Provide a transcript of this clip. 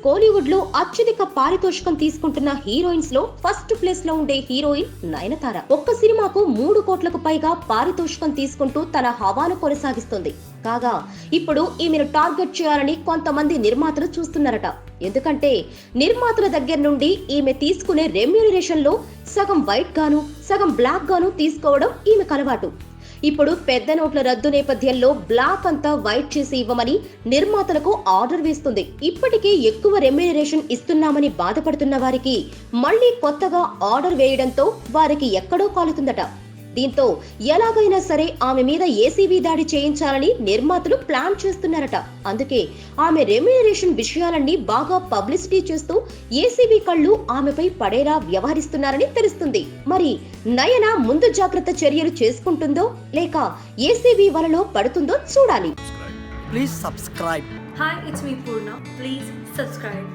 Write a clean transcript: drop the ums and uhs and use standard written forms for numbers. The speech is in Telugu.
కోలీవుడ్ లో అత్యధిక పారితోషికం తీసుకుంటున్న హీరోయిన్స్ లో ఫస్ట్ ప్లేస్ లో ఉండే హీరోయిన్ నయనతార. ఒక్క సినిమాకు 3 కోట్లకు పైగా పారితోషికం తీసుకుంటూ తన హవాను కొనసాగిస్తుంది. కాగా ఇప్పుడు ఈమెను టార్గెట్ చేయాలని కొంతమంది నిర్మాతలు చూస్తున్నారట. ఎందుకంటే నిర్మాతల దగ్గర నుండి ఈమె తీసుకునే రెమ్యూనరేషన్ లో సగం వైట్ గాను సగం బ్లాక్ గాను తీసుకోవడం ఈమెకు అలవాటు. ఇప్పుడు పెద్ద నోట్ల రద్దు నేపథ్యంలో బ్లాక్ అంతా వైట్ చేసి ఇవ్వమని నిర్మాతలకు ఆర్డర్ వేస్తుంది. ఇప్పటికే ఎక్కువ రెమ్యూనరేషన్ ఇస్తున్నామని బాధపడుతున్న వారికి మళ్లీ కొత్తగా ఆర్డర్ వేయడంతో వారికి ఎక్కడో కాలుతుందట. దీంతో ఎలాగైనా సరే ఆమె మీద ఏసీబీ దాడి చేయించాలని నిర్మాతలు ప్లాన్ చేస్తున్నారట. అందుకే ఆమె రెమ్యూనరేషన్ విషయాలన్నీ బాగా పబ్లిసిటీ చేస్తూ ఏసీబీ కళ్ళు ఆమెపై పడేలా వ్యవహరిస్తున్నారని తెలుస్తుంది. మరి నయన ముందు జాగ్రత్త చర్యలు చేసుకుంటుందో లేక ఏసీబీ వలలో పడుతుందో చూడాలి. Please subscribe. Hi, it's me Purna. Please subscribe.